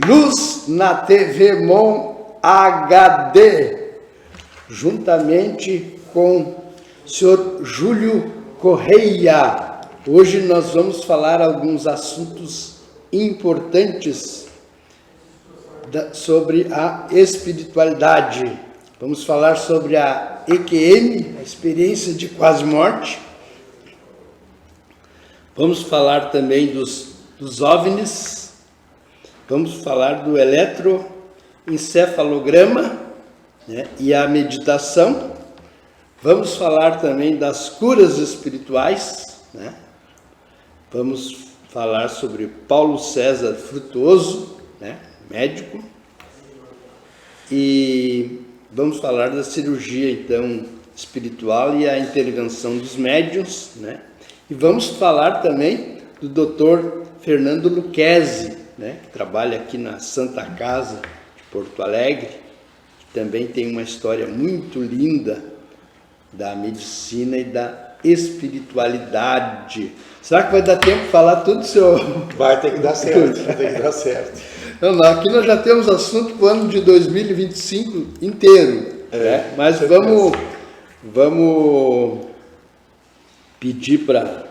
Luz na TV Mon HD, juntamente com o senhor Júlio Correia. Hoje nós vamos falar alguns assuntos importantes sobre a espiritualidade. Vamos falar sobre a EQM, a experiência de quase morte. Vamos falar também dos OVNIs. Vamos falar do eletroencefalograma, né, e a meditação. Vamos falar também das curas espirituais, né? Vamos falar sobre Paulo César Frutuoso, né, médico. E vamos falar da cirurgia, então, espiritual e a intervenção dos médiuns, né? E vamos falar também do Dr. Fernando Lucchesi, né, que trabalha aqui na Santa Casa de Porto Alegre, que também tem uma história muito linda da medicina e da espiritualidade. Será que vai dar tempo de falar tudo, senhor? Vai ter que dar certo, vai ter que dar certo. Não, aqui nós já temos assunto para o ano de 2025 inteiro, né? Mas vamos pedir para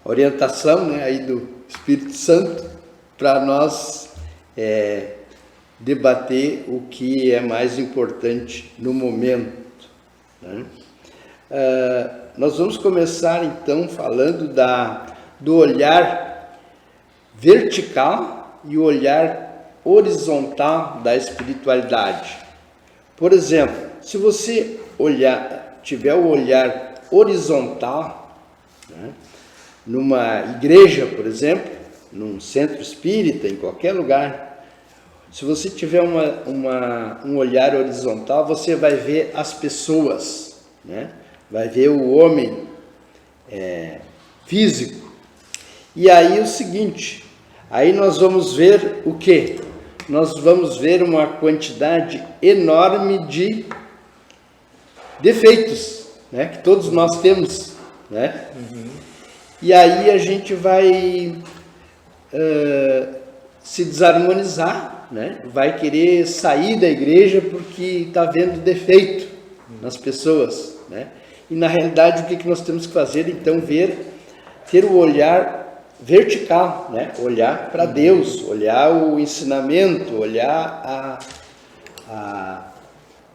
orientação, né, aí do Espírito Santo, para nós debater o que é mais importante no momento, né? Nós vamos começar então falando do olhar vertical e o olhar horizontal da espiritualidade. Por exemplo, se você tiver o olhar horizontal, né, numa igreja, por exemplo, num centro espírita, em qualquer lugar, se você tiver um olhar horizontal, você vai ver as pessoas, né? Vai ver o homem físico. E aí o seguinte, aí nós vamos ver o quê? Nós vamos ver uma quantidade enorme de defeitos, né? Que todos nós temos, né? Uhum. E aí a gente vai se desarmonizar, né? Vai querer sair da igreja porque está vendo defeito nas pessoas, né? E na realidade o que nós temos que fazer? Então ter o olhar vertical, né? Olhar para Deus, olhar o ensinamento, olhar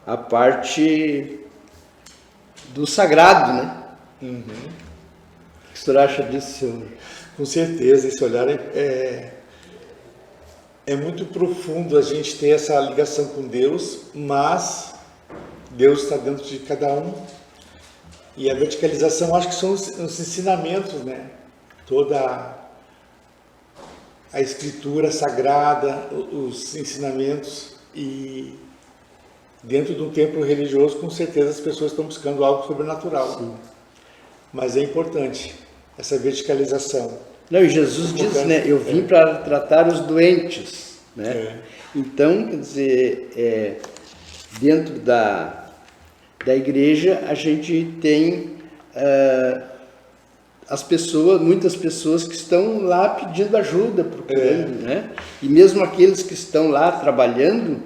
a parte do sagrado, né? Uhum. O que o senhor acha disso, senhor? Com certeza, esse olhar é muito profundo, a gente ter essa ligação com Deus, mas Deus está dentro de cada um. E a verticalização, acho que são os ensinamentos, né? Toda a escritura sagrada, os ensinamentos, e dentro de um templo religioso, com certeza as pessoas estão buscando algo sobrenatural. Sim. Mas é importante essa verticalização. Não, e Jesus diz, né, eu vim para tratar os doentes, né? Então, quer dizer, dentro da igreja a gente tem muitas pessoas que estão lá pedindo ajuda, procurando, né? E mesmo aqueles que estão lá trabalhando,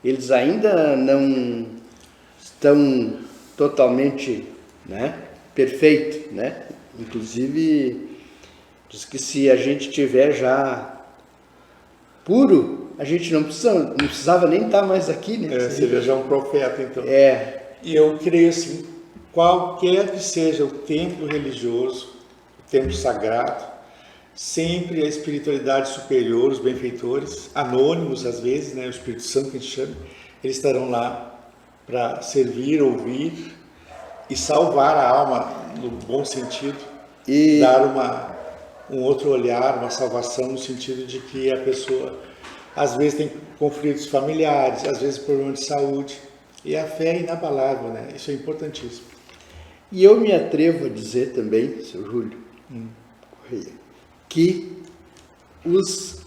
eles ainda não estão totalmente, né, perfeitos, né? Inclusive, diz que se a gente tiver já puro, a gente não precisava nem estar mais aqui, né? Seria já um profeta, então. E eu creio assim, qualquer que seja o templo religioso, o templo sagrado, sempre a espiritualidade superior, os benfeitores, anônimos às vezes, né? O Espírito Santo que a gente chama, eles estarão lá para servir, ouvir e salvar a alma no bom sentido, e dar um outro olhar, uma salvação no sentido de que a pessoa às vezes tem conflitos familiares, às vezes problemas de saúde, e a fé é inabalável, né? Isso é importantíssimo. E eu me atrevo a dizer também, seu Júlio, que os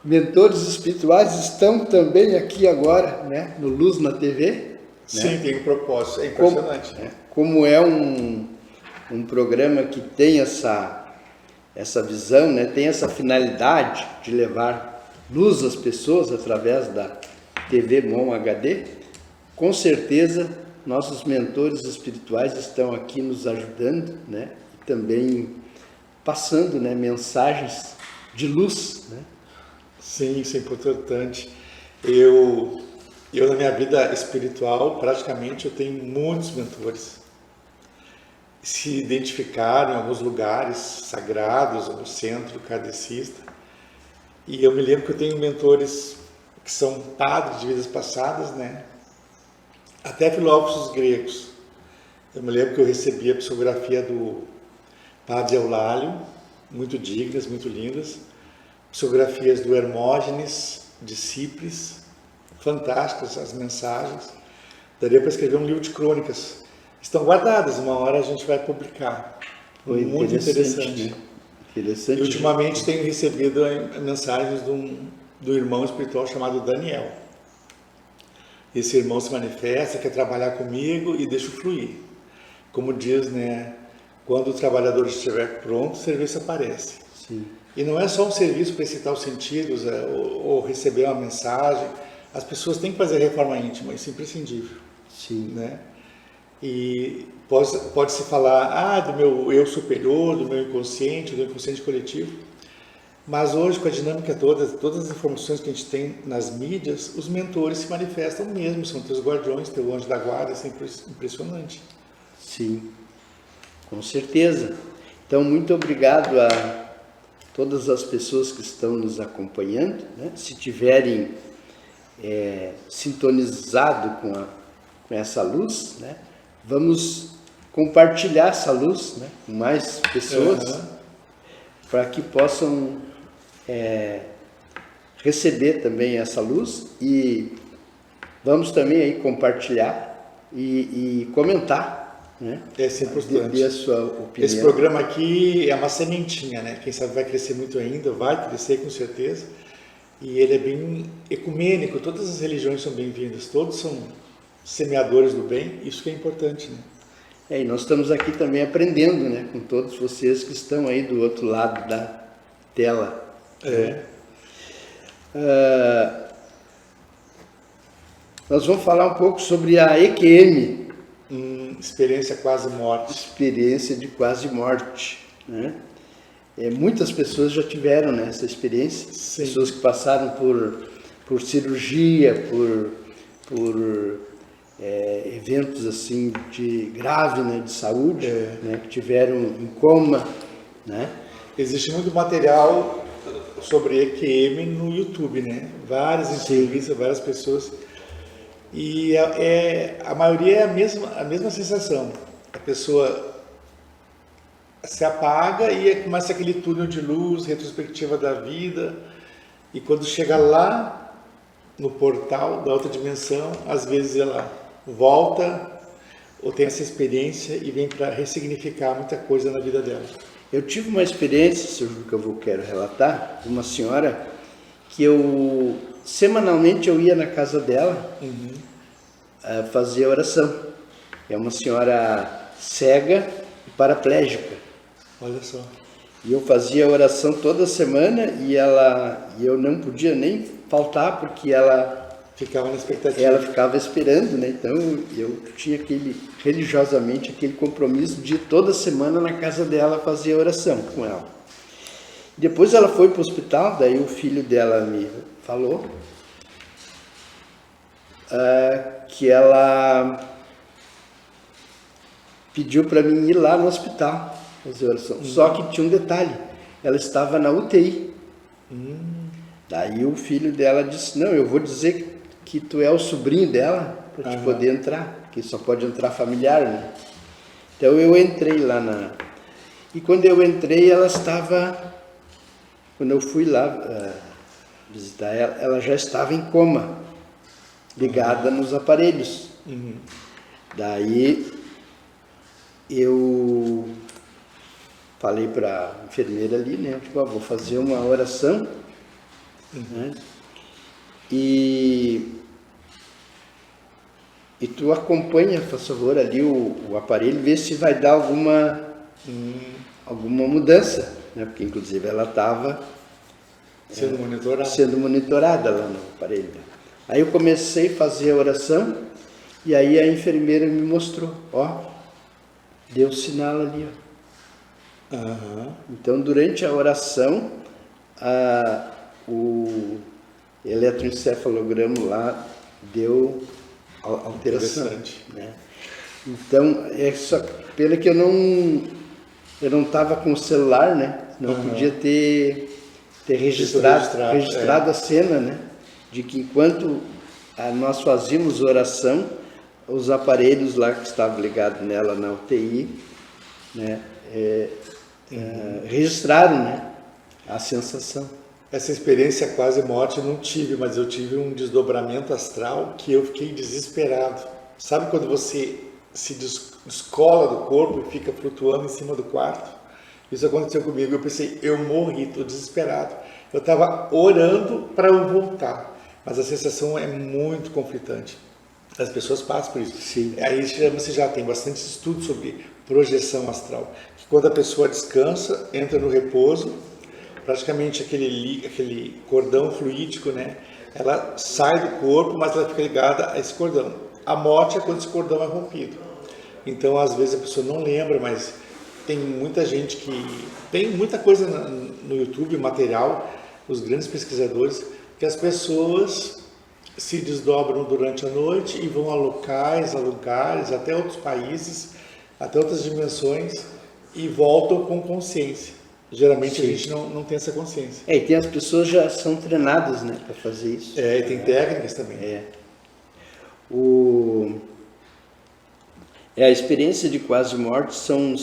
mentores espirituais estão também aqui agora, né? No Luz na TV. Sim, né? Tem um propósito, é impressionante. Como é um programa que tem essa visão, né? Tem essa finalidade de levar luz às pessoas através da TV Mon HD, com certeza nossos mentores espirituais estão aqui nos ajudando, né? E também passando, né, mensagens de luz, né? Sim, isso é importante. Eu na minha vida espiritual, praticamente, eu tenho muitos mentores. Se identificaram em alguns lugares sagrados, no centro kardecista. E eu me lembro que eu tenho mentores que são padres de vidas passadas, né? Até filósofos gregos. Eu me lembro que eu recebi a psicografia do Padre Eulálio, muito dignas, muito lindas. Psicografias do Hermógenes, de Cipres, fantásticas as mensagens. Daria para escrever um livro de crônicas. Estão guardadas, uma hora a gente vai publicar. Foi muito interessante. Né? Interessante. E ultimamente tenho recebido mensagens do irmão espiritual chamado Daniel. Esse irmão se manifesta, quer trabalhar comigo e deixa fluir. Como diz, né? Quando o trabalhador estiver pronto, o serviço aparece. Sim. E não é só um serviço para excitar os sentidos ou receber uma mensagem. As pessoas têm que fazer reforma íntima, isso é imprescindível. Sim. Né? E pode-se falar do meu eu superior, do meu inconsciente, do inconsciente coletivo. Mas hoje, com a dinâmica toda, todas as informações que a gente tem nas mídias, os mentores se manifestam mesmo, são teus guardiões, teu anjo da guarda, isso é impressionante. Sim, com certeza. Então, muito obrigado a todas as pessoas que estão nos acompanhando, né? Se tiverem sintonizado com essa luz, né? Vamos compartilhar essa luz, né, com mais pessoas, para que possam receber também essa luz, e vamos também aí compartilhar e comentar, né? É sempre importante. Dê a sua opinião. Esse programa aqui é uma sementinha, né? Quem sabe vai crescer muito ainda, vai crescer com certeza. E ele é bem ecumênico, todas as religiões são bem-vindas, todos são semeadores do bem, isso que é importante, né? E nós estamos aqui também aprendendo, né, com todos vocês que estão aí do outro lado da tela. Nós vamos falar um pouco sobre a EQM. Experiência quase morte. Experiência de quase morte, né? Muitas pessoas já tiveram, né, essa experiência. Sim. Pessoas que passaram por cirurgia, por eventos assim de grave, né, de saúde, né, que tiveram em coma, né? Existe muito material sobre EQM no YouTube, né? Várias entrevistas, várias pessoas, e a maioria é a mesma sensação. A pessoa se apaga e começa aquele túnel de luz, retrospectiva da vida, e quando chega lá no portal da outra dimensão, às vezes ela volta ou tem essa experiência e vem para ressignificar muita coisa na vida dela. Eu tive uma experiência, Sr. Ju, que eu quero relatar, de uma senhora que semanalmente eu ia na casa dela fazer oração. É uma senhora cega e paraplégica. Olha só. E eu fazia oração toda semana e eu não podia nem faltar, porque ela ficava na expectativa. Ela ficava esperando, né? Então eu tinha religiosamente aquele compromisso de toda semana na casa dela fazer oração com ela. Depois ela foi para o hospital, daí o filho dela me falou que ela pediu para mim ir lá no hospital fazer oração. Só que tinha um detalhe, ela estava na UTI. Daí o filho dela disse: não, eu vou dizer que tu é o sobrinho dela para te poder entrar, que só pode entrar familiar, né? Então eu entrei lá e quando eu entrei, quando eu fui lá visitar ela, ela já estava em coma, ligada nos aparelhos. Daí eu falei para a enfermeira ali, né? Tipo, vou fazer uma oração, né? E tu acompanha, por favor, ali o aparelho, vê se vai dar alguma mudança, né? Porque inclusive ela estava Sendo monitorada. Sendo monitorada lá no aparelho. Aí eu comecei a fazer a oração e aí a enfermeira me mostrou, ó, deu sinal ali, ó. Então durante a oração, o eletroencefalograma lá deu alteração. Né? Então, só pelo que eu não estava com o celular, né? Não podia ter registrado a cena, né? De que enquanto nós fazíamos oração, os aparelhos lá que estavam ligados nela na UTI, né? Registraram, né? A sensação. Essa experiência quase morte eu não tive, mas eu tive um desdobramento astral que eu fiquei desesperado. Sabe quando você se descola do corpo e fica flutuando em cima do quarto? Isso aconteceu comigo, eu pensei, eu morri, estou desesperado. Eu estava orando para eu voltar, mas a sensação é muito conflitante. As pessoas passam por isso. Sim. Aí você já tem bastante estudo sobre projeção astral, que quando a pessoa descansa, entra no repouso, praticamente aquele cordão fluídico, né? Ela sai do corpo, mas ela fica ligada a esse cordão. A morte é quando esse cordão é rompido. Então, às vezes a pessoa não lembra, mas tem muita gente tem muita coisa no YouTube, material, os grandes pesquisadores, que as pessoas se desdobram durante a noite e vão a locais, a lugares, até outros países, até outras dimensões e voltam com consciência. Geralmente a gente não tem essa consciência. E tem as pessoas já são treinadas, né, para fazer isso. E tem técnicas também. A experiência de quase morte são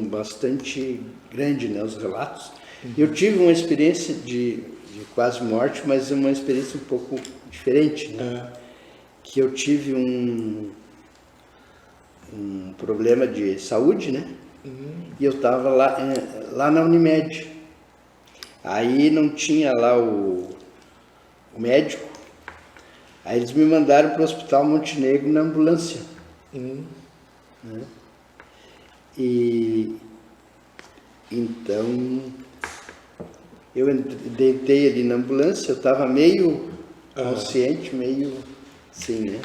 bastante grandes, né, os relatos. Eu tive uma experiência de quase morte, mas uma experiência um pouco diferente, né? Que eu tive um problema de saúde, né? E eu estava lá na Unimed. Aí não tinha lá o médico. Aí eles me mandaram para o Hospital Montenegro na ambulância. Né? E então eu deitei ali na ambulância, eu estava meio consciente, meio assim, né?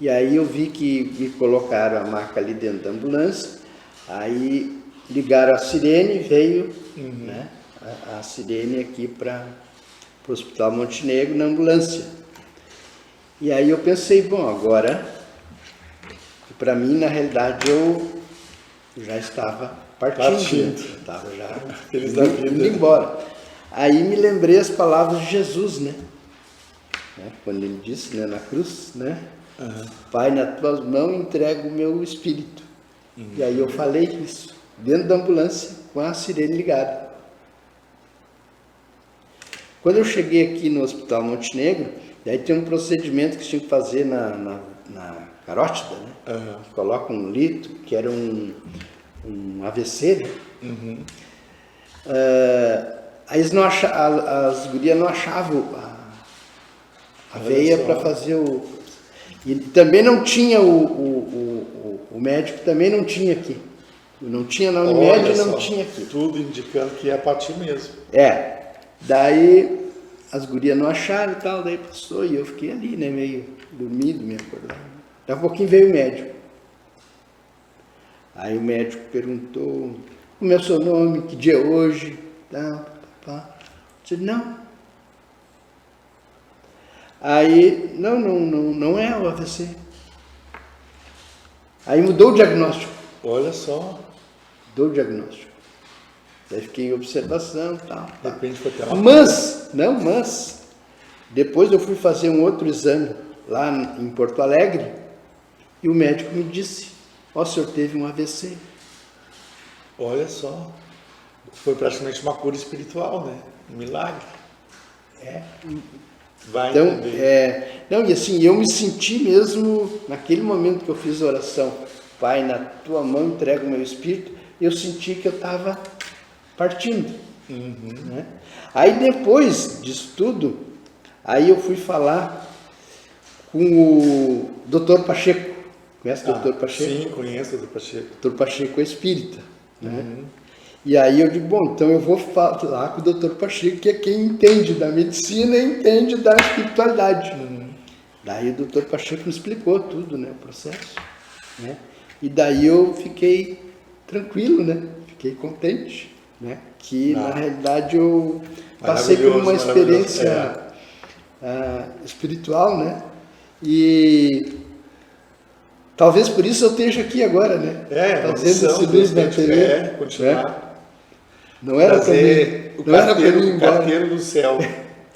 E aí eu vi que me colocaram a maca ali dentro da ambulância, aí ligaram a sirene, veio né, a sirene aqui para o Hospital Montenegro na ambulância. E aí eu pensei, bom, agora, para mim, na realidade, eu já estava partindo. Estava já indo embora. Aí me lembrei as palavras de Jesus, né? Quando ele disse, né, na cruz, né? Pai, nas tuas mãos entrego o meu espírito. E aí eu falei isso, dentro da ambulância, com a sirene ligada. Quando eu cheguei aqui no Hospital Montenegro, aí tem um procedimento que tinha que fazer na carótida, né? Que coloca um lito, que era um AVC, né? Aí as gurias não achavam a veia para fazer o... E também não tinha o médico, também não tinha aqui. Não tinha na Unimed, não tinha aqui. Tudo indicando que é a partir mesmo. Daí as gurias não acharam e tal, daí passou e eu fiquei ali, né, meio dormido, meio acordado. Daqui a pouquinho veio o médico. Aí o médico perguntou, como é o seu nome, que dia é hoje? Eu disse, não. Aí, não é o AVC. Aí mudou o diagnóstico. Olha só. Mudou o diagnóstico. Daí fiquei em observação e tal. De repente foi até uma... Mas, depois eu fui fazer um outro exame lá em Porto Alegre e o médico me disse, o senhor teve um AVC. Olha só. Foi praticamente uma cura espiritual, né? Um milagre. Vai então, e assim, eu me senti mesmo, naquele momento que eu fiz a oração, Pai, na tua mão entrego o meu espírito, eu senti que eu estava partindo. Né? Aí depois disso tudo, aí eu fui falar com o Dr. Pacheco. Conhece o Dr. Pacheco? Sim, conheço o Dr. Pacheco. Dr. Pacheco é espírita. Né? E aí eu digo, bom, então eu vou falar com o Dr. Pacheco, que é quem entende da medicina e entende da espiritualidade. Daí o Dr. Pacheco me explicou tudo, né, o processo, né? E daí eu fiquei tranquilo, né? Fiquei contente, né? Que na realidade eu passei por uma experiência espiritual, né? E talvez por isso eu esteja aqui agora, né? Fazendo esse luz na TV. Continuar. Né? Não era para mim, não era para ir embora. O carteiro do céu,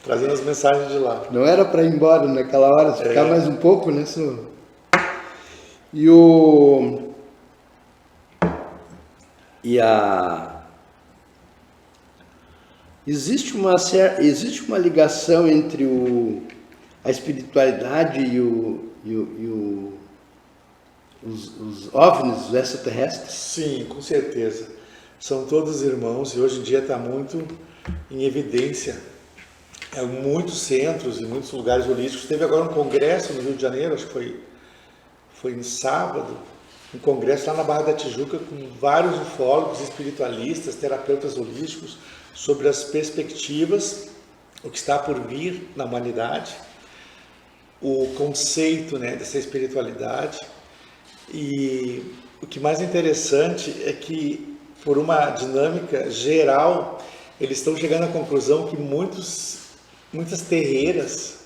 trazendo as mensagens de lá. Não era para ir embora naquela hora, ficar mais um pouco, né? Existe uma ligação entre a espiritualidade e os OVNIs, os extraterrestres? Sim, com certeza. São todos irmãos e hoje em dia está muito em evidência. Muitos centros e muitos lugares holísticos. Teve agora um congresso no Rio de Janeiro, acho que foi no sábado, um congresso lá na Barra da Tijuca com vários ufólogos, espiritualistas, terapeutas holísticos, sobre as perspectivas, o que está por vir na humanidade, o conceito, né, dessa espiritualidade. E o que mais interessante é que, por uma dinâmica geral, eles estão chegando à conclusão que muitas terreiras,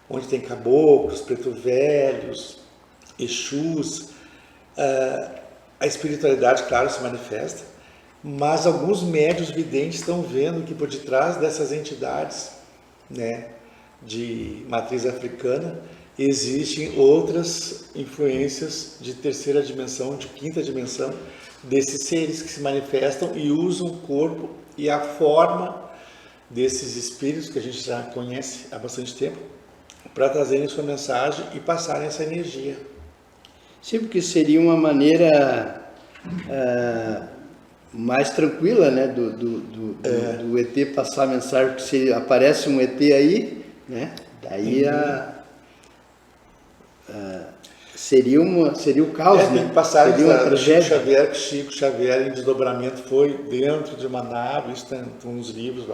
onde tem caboclos, preto velhos, exus, a espiritualidade, claro, se manifesta, mas alguns médiuns videntes estão vendo que por detrás dessas entidades, né, de matriz africana, existem outras influências de terceira dimensão, de quinta dimensão, desses seres que se manifestam e usam o corpo e a forma desses espíritos que a gente já conhece há bastante tempo para trazerem sua mensagem e passarem essa energia. Sim, porque seria uma maneira mais tranquila, né, do ET passar a mensagem, que se aparece um ET aí, né, daí seria o caos, né? Tem passagens seria uma tragédia. Chico Xavier em desdobramento foi dentro de uma nave, isso tem uns livros,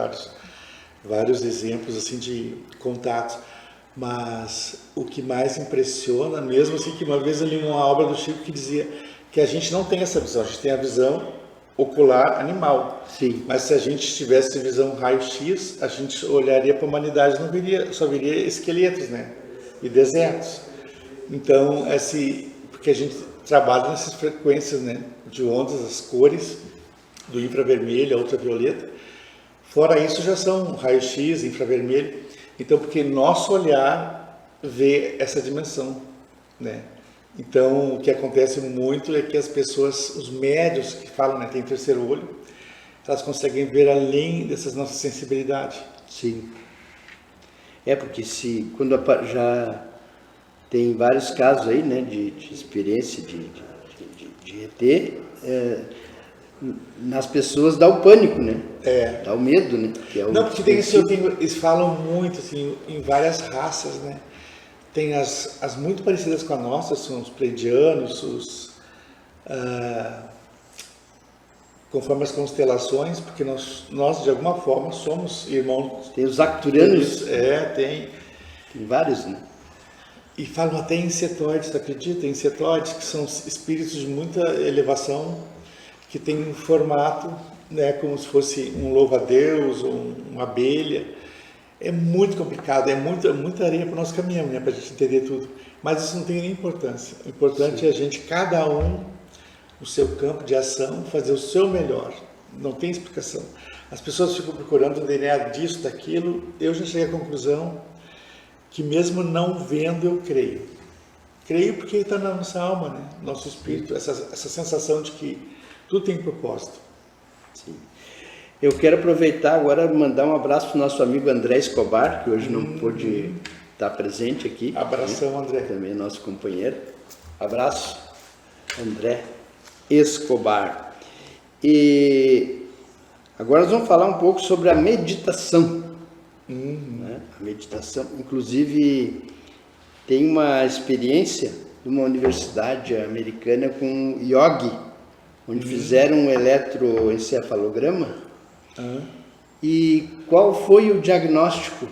vários exemplos assim de contatos. Mas o que mais impressiona, mesmo assim, que uma vez eu li uma obra do Chico que dizia que a gente não tem essa visão, a gente tem a visão ocular animal. Sim. Mas se a gente tivesse visão raio-x, a gente olharia para a humanidade e só viria esqueletos, né? E desertos. Então, porque a gente trabalha nessas frequências, né, de ondas, as cores, do infravermelho, a ultravioleta. Fora isso, já são raio-x, infravermelho. Então, porque nosso olhar vê essa dimensão, né? Então, o que acontece muito é que as pessoas, os médios que falam, né, tem terceiro olho, elas conseguem ver além dessas nossas sensibilidades. Sim. Porque quando já tem vários casos aí, né, de experiência de ET, nas pessoas dá o pânico, né? Dá o medo, né? Porque eles falam muito, assim, em várias raças, né? Tem as muito parecidas com a nossa, são os pleiadianos, conforme as constelações, porque nós de alguma forma somos irmãos. Tem os arcturianos. Tem vários, né? E falam até em insetoides, tu acredita? Insetoides, que são espíritos de muita elevação, que tem um formato, né, como se fosse um louva-a-Deus ou uma abelha. É muito complicado, é muita areia para o nosso caminhão, né, para a gente entender tudo. Mas isso não tem nem importância. O importante é a gente, cada um, o seu campo de ação, fazer o seu melhor. Não tem explicação. As pessoas ficam procurando o DNA disso, daquilo. Eu já cheguei à conclusão que mesmo não vendo, eu creio. Creio porque está na nossa alma, né? Nosso espírito, essa sensação de que tudo tem propósito. Sim. Eu quero aproveitar agora e mandar um abraço para o nosso amigo André Escobar, que hoje não pôde estar presente aqui. Abração, André. Também é nosso companheiro. Abraço, André Escobar. E agora nós vamos falar um pouco sobre a meditação. Né? A meditação, inclusive, tem uma experiência de uma universidade americana com yogi, onde fizeram um eletroencefalograma. E qual foi o diagnóstico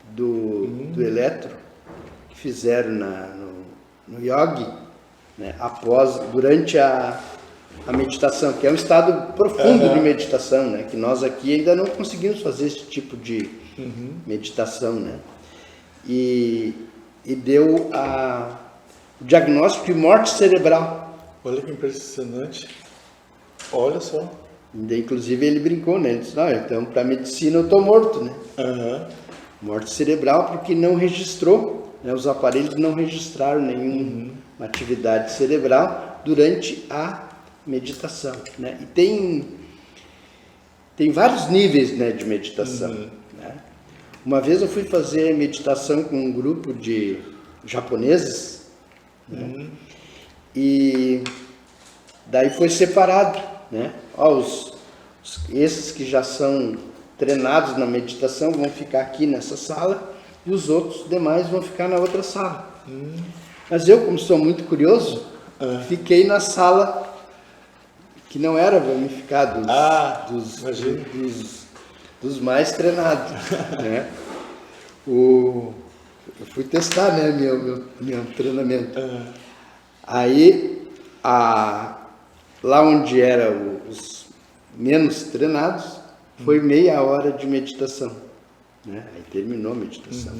do eletro que fizeram no yogi, né, durante a meditação, que é um estado profundo de meditação, né, que nós aqui ainda não conseguimos fazer esse tipo de meditação, né, e deu o diagnóstico de morte cerebral. Olha que impressionante. Olha só. Inclusive ele brincou, né? Ele disse, não, então para a medicina eu estou morto, né? Morte cerebral porque não registrou, né? Os aparelhos não registraram nenhuma atividade cerebral durante a meditação, né? E tem vários níveis, né, de meditação, né? Uma vez eu fui fazer meditação com um grupo de japoneses, né? E daí foi separado, né? Esses que já são treinados na meditação vão ficar aqui nessa sala e os outros demais vão ficar na outra sala. Mas eu, como sou muito curioso, fiquei na sala que não era ramificada dos mais treinados, né? Eu fui testar, né, meu treinamento. Aí, lá onde eram os menos treinados, foi meia hora de meditação, né? Aí terminou a meditação.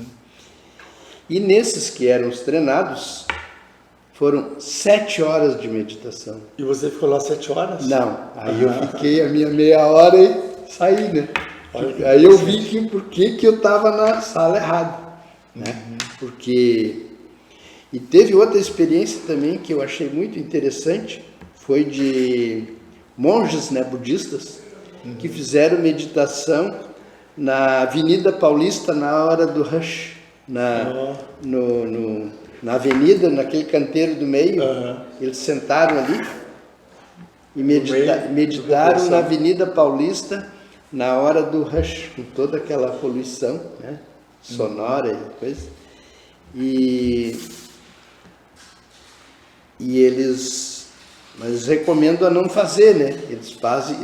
E nesses que eram os treinados, foram 7 horas de meditação. E você ficou lá 7 horas? Não, aí eu fiquei a minha meia hora e saí, né? Aí eu vi por que eu estava na sala errada, né? Porque... E teve outra experiência também que eu achei muito interessante, foi de monges, né, budistas, que fizeram meditação na Avenida Paulista na hora do rush, na avenida, naquele canteiro do meio. Eles sentaram ali e meditaram na Avenida Paulista na hora do rush, com toda aquela poluição, né, sonora e coisa. Mas recomendo a não fazer, né? Eles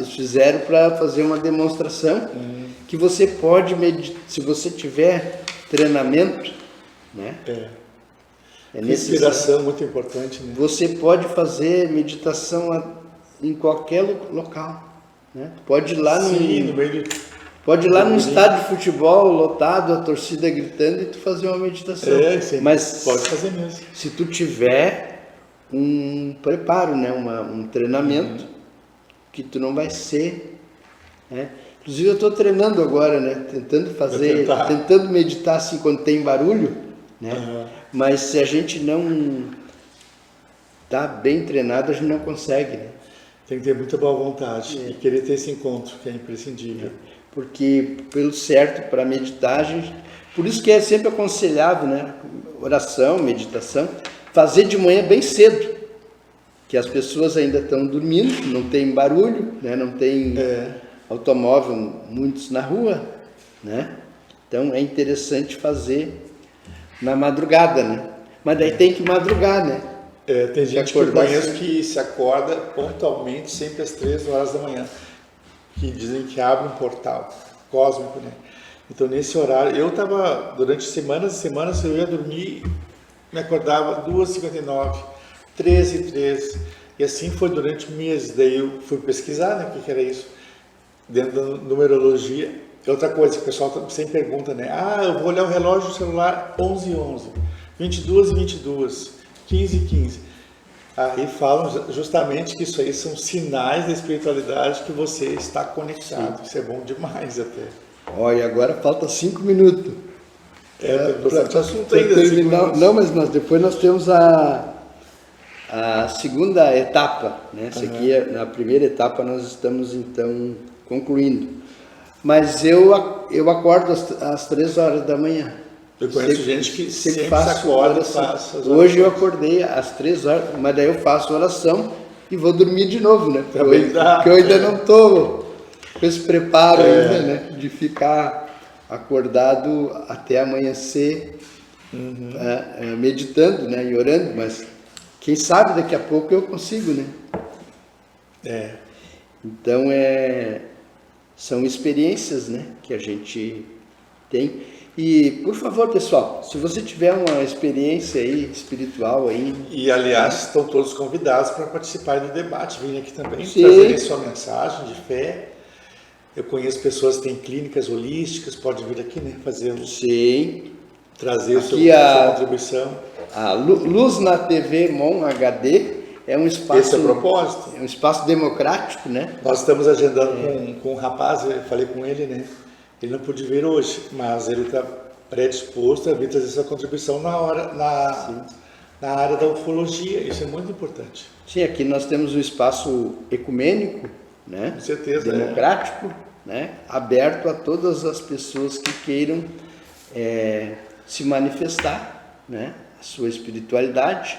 fizeram para fazer uma demonstração que você pode meditar, se você tiver treinamento, né? Respiração muito importante, né? Você pode fazer meditação em qualquer local, né? Pode ir lá num estádio de futebol lotado, a torcida gritando, e tu fazer uma meditação. Mas pode fazer mesmo. Se tu tiver um preparo, né? Um treinamento que tu não vai ser, né? Inclusive eu estou treinando agora, né? Tentando meditar assim quando tem barulho, né? Mas se a gente não está bem treinado, a gente não consegue, né? Tem que ter muita boa vontade e querer ter esse encontro, que é imprescindível. Porque pelo certo para meditar, por isso que é sempre aconselhável, né? Oração, meditação, fazer de manhã bem cedo, que as pessoas ainda estão dormindo, não tem barulho, né? Não tem automóvel, muitos na rua, né? Então é interessante fazer na madrugada, né? Mas daí tem que madrugar, né? Tem gente que eu conheço que se acorda pontualmente sempre às 3 horas da manhã, que dizem que abre um portal cósmico, né? Então nesse horário, eu estava durante semanas e semanas, eu ia dormir, me acordava 2h59, 13h13, e assim foi durante meses. Daí eu fui pesquisar, né, o que era isso, dentro da numerologia. Outra coisa que o pessoal sempre pergunta, né, eu vou olhar o relógio do celular 11h11, 22h22, 15h15. Aí falam justamente que isso aí são sinais da espiritualidade que você está conectado. Sim. Isso é bom demais até. Olha, agora falta 5 minutos. Assunto ainda terminar. Não, mas depois nós temos a segunda etapa, né? Essa aqui, na primeira etapa, nós estamos então concluindo. Mas eu acordo às 3 horas da manhã. Eu conheço gente que sempre acorda e faz. Hoje eu acordei às 3 horas, mas daí eu faço oração e vou dormir de novo, né? Porque eu ainda não estou com esse preparo ainda, né? De ficar acordado até amanhecer, meditando, né? E orando, mas quem sabe daqui a pouco eu consigo, né? Então, são experiências, né, que a gente tem. E, por favor, pessoal, se você tiver uma experiência aí espiritual aí... E, aliás, estão todos convidados para participar do debate, virem aqui também, Sim. trazerem sua mensagem de fé. Eu conheço pessoas que têm clínicas holísticas, pode vir aqui, né, fazer Sim. trazer aqui sua contribuição. A Luz na TV Mon HD é um espaço... Esse é o propósito. É um espaço democrático, né? Nós estamos agendando com um rapaz, eu falei com ele, né? Ele não pôde vir hoje, mas ele está predisposto a vir trazer sua contribuição na área da ufologia. Isso é muito importante. Sim, aqui nós temos um espaço ecumênico, né? Com certeza. Democrático, né? Aberto a todas as pessoas que queiram se manifestar, né? A sua espiritualidade.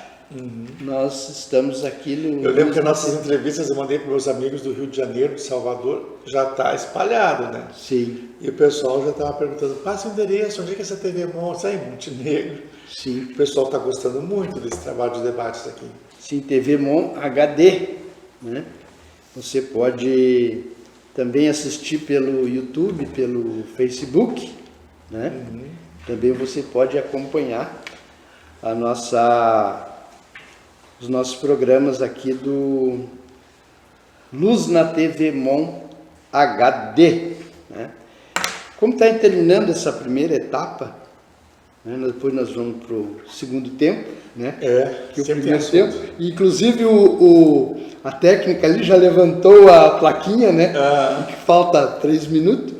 Nós estamos aqui no... Eu lembro que as nossas entrevistas eu mandei para meus amigos do Rio de Janeiro, de Salvador, já está espalhado, né? Sim. E o pessoal já estava perguntando, passa o endereço, onde é que essa TV mostra? Em Montenegro. Sim. O pessoal está gostando muito desse trabalho de debates aqui. Sim, TV Mon HD, né? Você pode também assistir pelo YouTube, pelo Facebook, né? Também você pode acompanhar os nossos programas aqui do Luz na TV Mon HD, né? Como está terminando essa primeira etapa, né? Depois nós vamos para o segundo tempo, né? Que o primeiro tempo, inclusive a técnica ali já levantou a plaquinha, né? Que falta 3 minutos.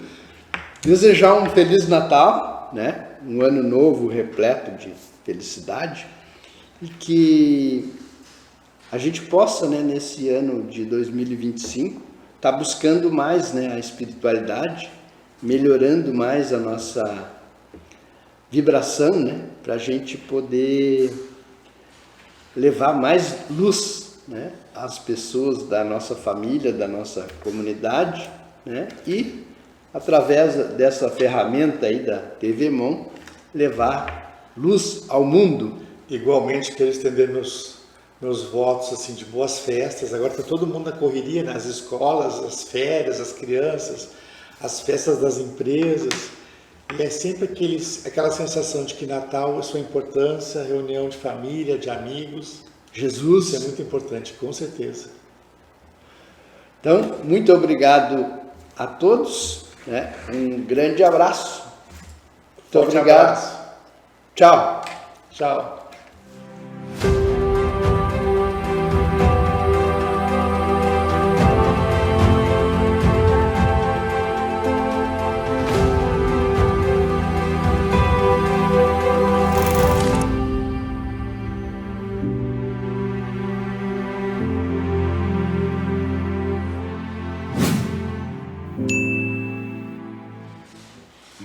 Desejar um Feliz Natal, né? Um ano novo repleto de felicidade, e que a gente possa, né, nesse ano de 2025, estar buscando mais, né, a espiritualidade, melhorando mais a nossa vibração, né, para a gente poder levar mais luz, né, às pessoas da nossa família, da nossa comunidade, né, e através dessa ferramenta aí da TV Mon, levar luz ao mundo. Igualmente, quero estender meus votos assim, de boas festas. Agora está todo mundo na correria, nas escolas, as férias, as crianças, as festas das empresas. E é sempre aquela sensação de que Natal é sua importância, reunião de família, de amigos. Jesus. Isso é muito importante, com certeza. Então, muito obrigado a todos, né? Um grande abraço. Muito obrigado. Abraço. Tchau. Tchau.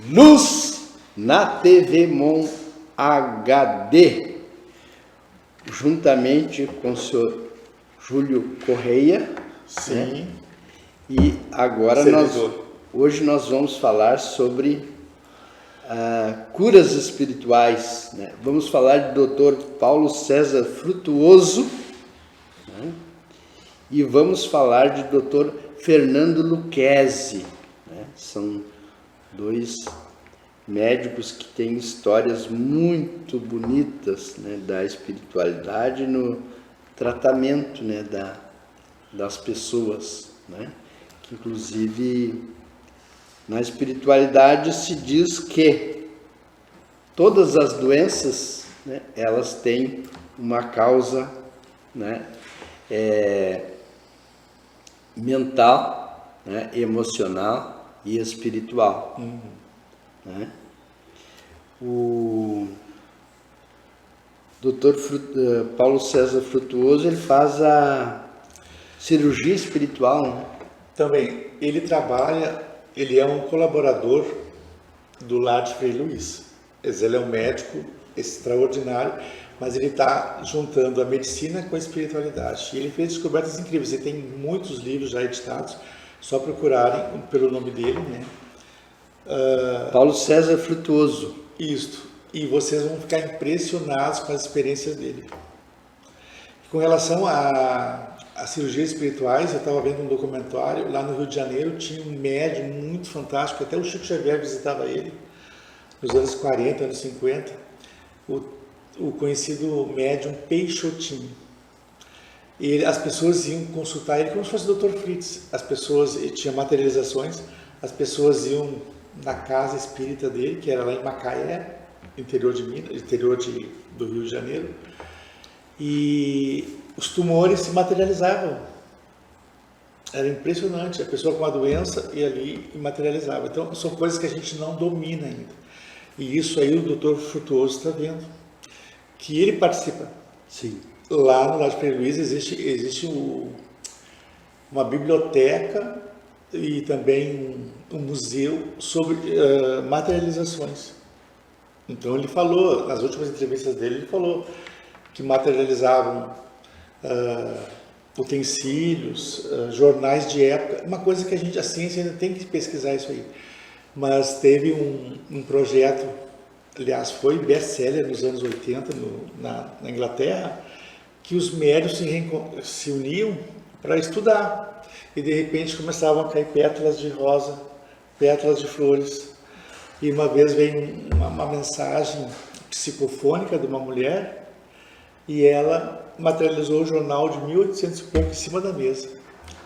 Luz na TV Mon HD, juntamente com o senhor Júlio Correia. Sim. Né? E agora hoje nós vamos falar sobre curas espirituais. Né? Vamos falar do Dr. Paulo César Frutuoso, né? E vamos falar de Dr. Fernando Lucchesi. Né? São 2 médicos que têm histórias muito bonitas, né, da espiritualidade no tratamento, né, das pessoas, né? Que inclusive na espiritualidade se diz que todas as doenças, né, elas têm uma causa, né, mental, né, emocional e espiritual. Né? O Dr. Paulo César Frutuoso, ele faz a cirurgia espiritual, né? Também, ele é um colaborador do Lar de Frei Luiz. Ele é um médico extraordinário, mas ele está juntando a medicina com a espiritualidade. E ele fez descobertas incríveis. Ele tem muitos livros já editados, só procurarem pelo nome dele, né? Paulo César Frutuoso. Isto. E vocês vão ficar impressionados com as experiências dele. Com relação as cirurgias espirituais, eu estava vendo um documentário, lá no Rio de Janeiro tinha um médium muito fantástico, até o Chico Xavier visitava ele, nos anos 40, anos 50, o conhecido médium Peixotinho. As pessoas iam consultar ele como se fosse o Dr. Fritz. As pessoas, tinha materializações, as pessoas iam na casa espírita dele, que era lá em Macaé, interior de Minas, do Rio de Janeiro, e os tumores se materializavam. Era impressionante, a pessoa com uma doença ia ali e materializava. Então, são coisas que a gente não domina ainda. E isso aí o Dr. Frutuoso está vendo, que ele participa. Sim. Lá no Lar de Frei Luiz existe uma biblioteca e também um museu sobre materializações. Então ele falou, nas últimas entrevistas dele, ele falou que materializavam utensílios, jornais de época, uma coisa que a ciência ainda tem que pesquisar isso aí. Mas teve um projeto, aliás, foi best-seller nos anos 80 na Inglaterra, que os médiuns se uniam para estudar e de repente começavam a cair pétalas de rosa, pétalas de flores. E uma vez veio uma mensagem psicofônica de uma mulher e ela materializou o jornal de 1800 e pouco em cima da mesa.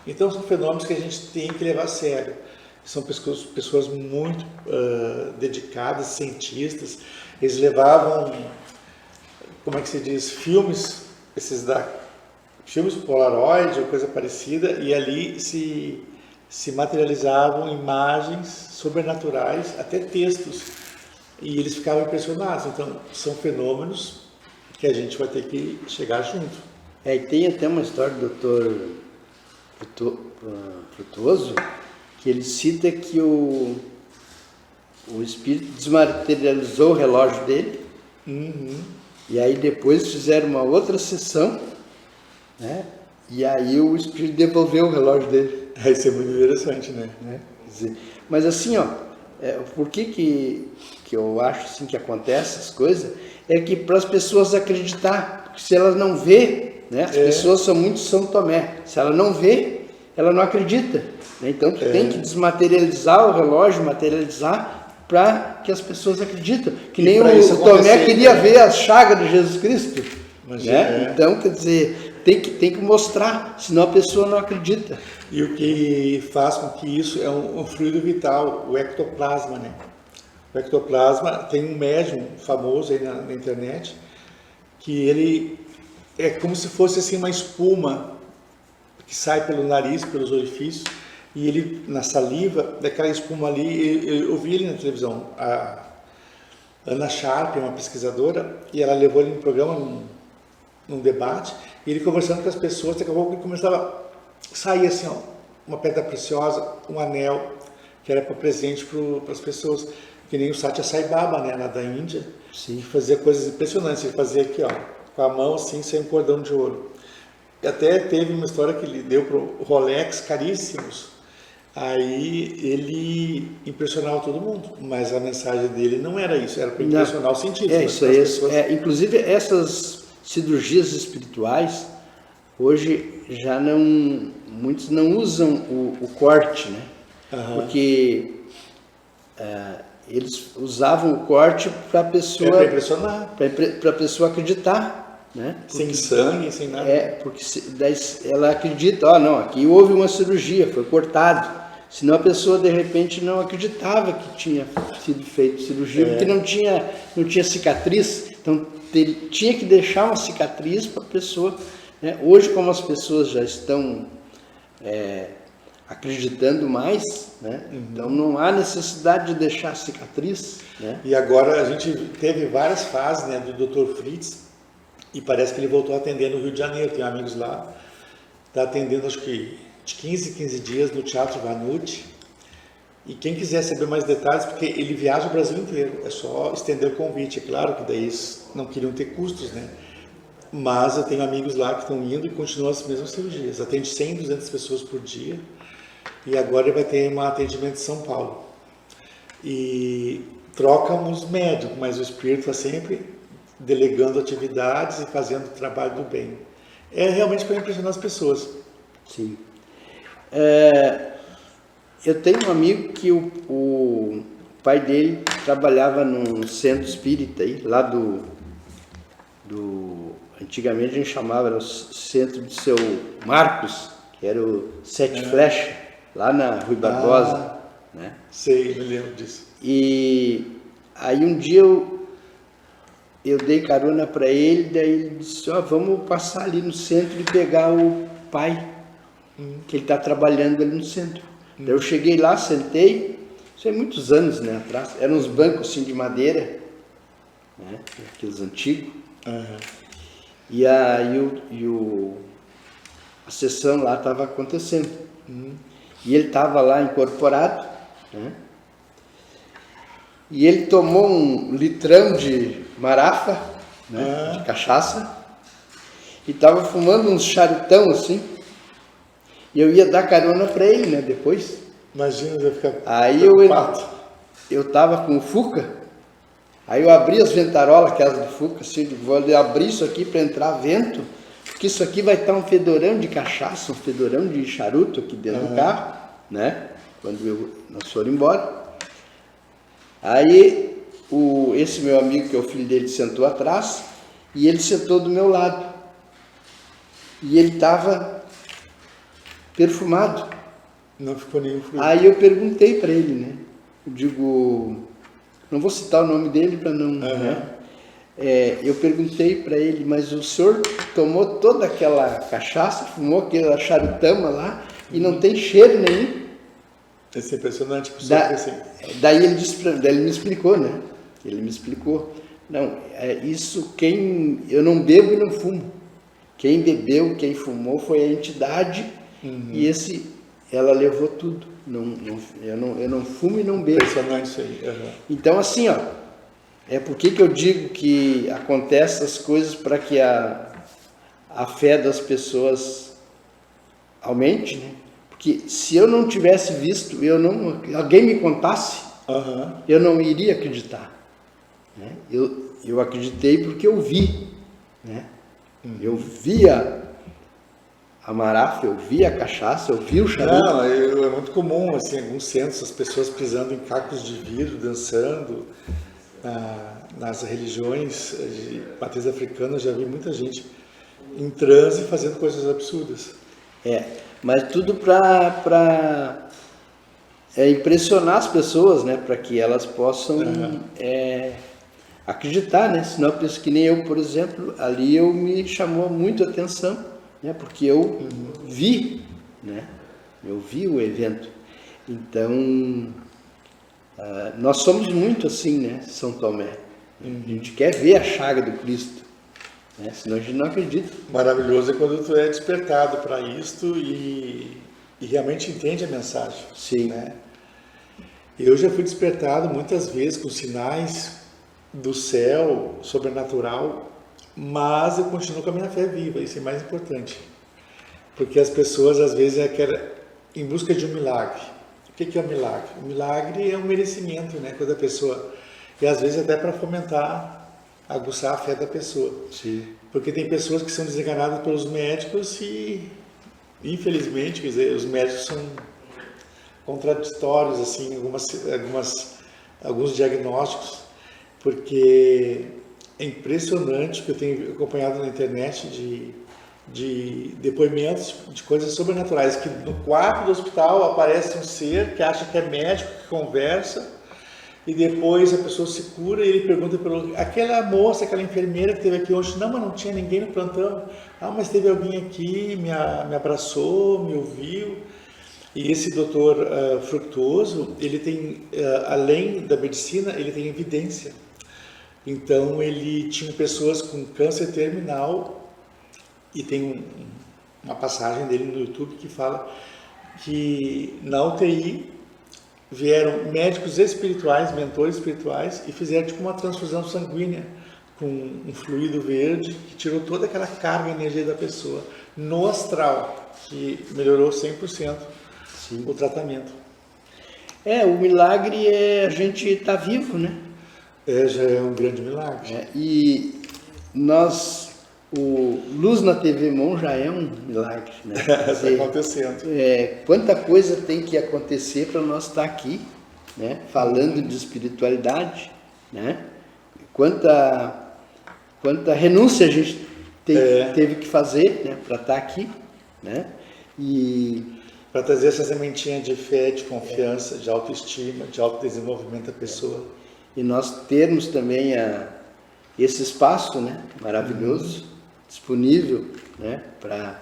Então são fenômenos que a gente tem que levar a sério. São pessoas muito dedicadas, cientistas. Eles levavam, como é que se diz, filmes Polaroid ou coisa parecida, e ali se materializavam imagens sobrenaturais, até textos, e eles ficavam impressionados. Então, são fenômenos que a gente vai ter que chegar junto. E tem até uma história do Dr. Frutuoso, que ele cita que o espírito desmaterializou o relógio dele. Uhum. E aí depois fizeram uma outra sessão, né? E aí o espírito devolveu o relógio dele. Isso é muito interessante, né? Mas assim, por que eu acho assim que acontece essas coisas? É que para as pessoas acreditar, porque se elas não vê, né? As pessoas são muito São Tomé. Se ela não vê, ela não acredita. Né? Então tu tem que desmaterializar o relógio, materializar, para que as pessoas acreditem. Que nem o Tomé queria ver as chagas de Jesus Cristo. Né? Então, quer dizer, tem que mostrar, senão a pessoa não acredita. E o que faz com que isso é um fluido vital, o ectoplasma, né? O ectoplasma, tem um médium famoso aí na internet, que ele é como se fosse assim uma espuma que sai pelo nariz, pelos orifícios, e ele, na saliva, daquela espuma ali, eu vi ele na televisão, a Ana Sharp, uma pesquisadora, e ela levou ele no programa, num debate, e ele conversando com as pessoas, daqui a pouco ele começava a sair assim, uma pedra preciosa, um anel, que era para presente para as pessoas, que nem o Satya Sai Baba, né, lá da Índia. Sim. Fazia coisas impressionantes, ele fazia aqui, com a mão assim, sem um cordão de ouro. E até teve uma história que ele deu para o Rolex caríssimos. Aí ele impressionava todo mundo, mas a mensagem dele não era isso, era para impressionar o cientista. Isso aí, inclusive essas cirurgias espirituais, hoje já muitos não usam o corte, né? Uhum. Porque eles usavam o corte para a pessoa, para impressionar, para a pessoa acreditar, né? Porque, sem sangue, sem nada. Porque daí ela acredita, não, aqui houve uma cirurgia, foi cortado. Senão a pessoa de repente não acreditava que tinha sido feita cirurgia, porque não tinha cicatriz, então tinha que deixar uma cicatriz para a pessoa. Né? Hoje, como as pessoas já estão acreditando mais, né? Então não há necessidade de deixar cicatriz. Né? E agora a gente teve várias fases, né, do Dr. Fritz, e parece que ele voltou a atender no Rio de Janeiro, tem amigos lá, está atendendo acho que de 15 em 15 dias no Teatro Vanucci. E quem quiser saber mais detalhes, porque ele viaja o Brasil inteiro, é só estender o convite. É claro que daí eles não queriam ter custos, né? Mas eu tenho amigos lá que estão indo e continuam as mesmas cirurgias. Atende 100, 200 pessoas por dia. E agora ele vai ter um atendimento em São Paulo. E trocamos médicos, mas o espírito está sempre delegando atividades e fazendo o trabalho do bem. É realmente para impressionar as pessoas. Sim. Eu tenho um amigo que o pai dele trabalhava num centro espírita aí, lá antigamente a gente chamava, era o centro de seu Marcos, que era o Sete Flechas, lá na Rui Barbosa, né? Sei, me lembro disso. E aí um dia eu dei carona para ele, daí ele disse, vamos passar ali no centro e pegar o pai, que ele está trabalhando ali no centro. Daí eu cheguei lá, sentei, isso é muitos anos, né, atrás, eram uns bancos assim de madeira, né, aqueles antigos. E aí a sessão lá estava acontecendo. E ele estava lá incorporado, né? E ele tomou um litrão de marafa, né, de cachaça, e estava fumando uns charutão assim. E eu ia dar carona para ele, né, depois. Imagina, eu ia ficar aí preocupado. eu estava com o Fuca, aí eu abri as ventarolas, aquelas de Fuca, assim, vou abrir isso aqui para entrar vento, porque isso aqui vai estar um fedorão de cachaça, um fedorão de charuto aqui dentro do carro, né, quando nós fomos embora. Aí esse meu amigo, que é o filho dele, sentou atrás, e ele sentou do meu lado. E ele estava perfumado. Não ficou nenhum fruto. Aí eu perguntei para ele, né? Eu digo, não vou citar o nome dele para não... né? Eu perguntei para ele, mas o senhor tomou toda aquela cachaça, fumou aquela charutama lá, e não tem cheiro nenhum? Isso é impressionante. Assim. Daí ele disse daí ele me explicou, né? Ele me explicou. Não, isso eu não bebo e não fumo. Quem bebeu, quem fumou foi a entidade, e ela levou tudo. Eu não fumo e não bebo. Impressionante isso aí. Então assim, por que eu digo que acontecem essas coisas para que a fé das pessoas aumente, né? Porque se eu não tivesse visto, alguém me contasse, eu não iria acreditar. Né? Eu acreditei porque eu vi. Né? Eu via a marafa, eu via a cachaça, eu vi o charuto. Não, é muito comum, assim, em alguns centros, as pessoas pisando em cacos de vidro, dançando. Nas religiões de matriz africana, eu já vi muita gente em transe fazendo coisas absurdas. Mas tudo para impressionar as pessoas, né? Para que elas possam acreditar, né? Senão eu penso que nem eu, por exemplo, ali me chamou muito a atenção, né? Porque eu vi, né? Eu vi o evento. Então, nós somos muito assim, né? São Tomé. A gente quer ver a chaga do Cristo. Né? Senão a gente não acredita. Maravilhoso é quando tu é despertado para isto e realmente entende a mensagem. Sim. Né? Eu já fui despertado muitas vezes com sinais do céu sobrenatural, mas eu continuo com a minha fé viva, isso é mais importante. Porque as pessoas às vezes querem em busca de um milagre. O que é um milagre? O milagre é um merecimento, né? Quando a pessoa... E às vezes até para fomentar, aguçar a fé da pessoa. Sim. Porque tem pessoas que são desenganadas pelos médicos e, infelizmente, quer dizer, os médicos são contraditórios, assim, alguns diagnósticos, porque é impressionante o que eu tenho acompanhado na internet de depoimentos de coisas sobrenaturais, que no quarto do hospital aparece um ser que acha que é médico, que conversa, e depois a pessoa se cura e ele pergunta aquela moça, aquela enfermeira que teve aqui hoje, não, mas não tinha ninguém no plantão. Mas teve alguém aqui, me abraçou, me ouviu. E esse doutor Fructuoso, ele tem, além da medicina, ele tem evidência. Então ele tinha pessoas com câncer terminal e tem uma passagem dele no YouTube que fala que na UTI vieram médicos espirituais, mentores espirituais, e fizeram tipo uma transfusão sanguínea com um fluido verde que tirou toda aquela carga e energia da pessoa no astral, que melhorou 100% Sim. o tratamento. O milagre é a gente estar vivo, né? Já é um grande milagre. E nós o Luz na TV Mon já é um milagre, né? Está acontecendo. Quanta coisa tem que acontecer para nós estar aqui, né? Falando de espiritualidade, né? Quanta renúncia a gente teve que fazer, né? Para estar aqui, né? E para trazer essa sementinha de fé, de confiança, de autoestima, de autodesenvolvimento da pessoa. E nós termos também esse espaço, né? Maravilhoso, disponível, né? Para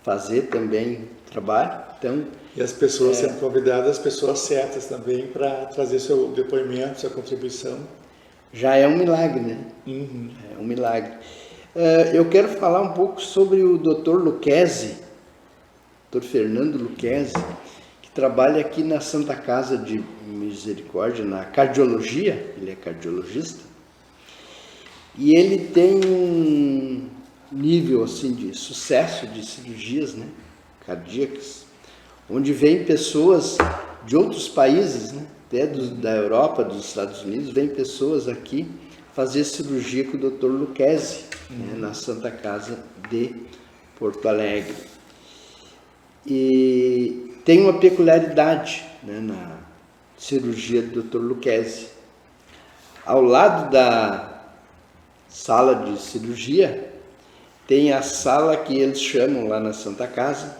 fazer também trabalho. Então, e as pessoas sendo convidadas, as pessoas certas também, para trazer seu depoimento, sua contribuição. Já é um milagre, né? É um milagre. Eu quero falar um pouco sobre o Dr. Lucchesi, Dr. Fernando Lucchesi, que trabalha aqui na Santa Casa de Misericórdia, na cardiologia, ele é cardiologista, e ele tem um nível assim de sucesso de cirurgias, né, cardíacas, onde vem pessoas de outros países, né, até da Europa, dos Estados Unidos, vem pessoas aqui fazer cirurgia com o Dr. Lucchesi, né, na Santa Casa de Porto Alegre. E tem uma peculiaridade, né, na cirurgia do Dr. Lucchesi. Ao lado da sala de cirurgia, tem a sala que eles chamam lá na Santa Casa,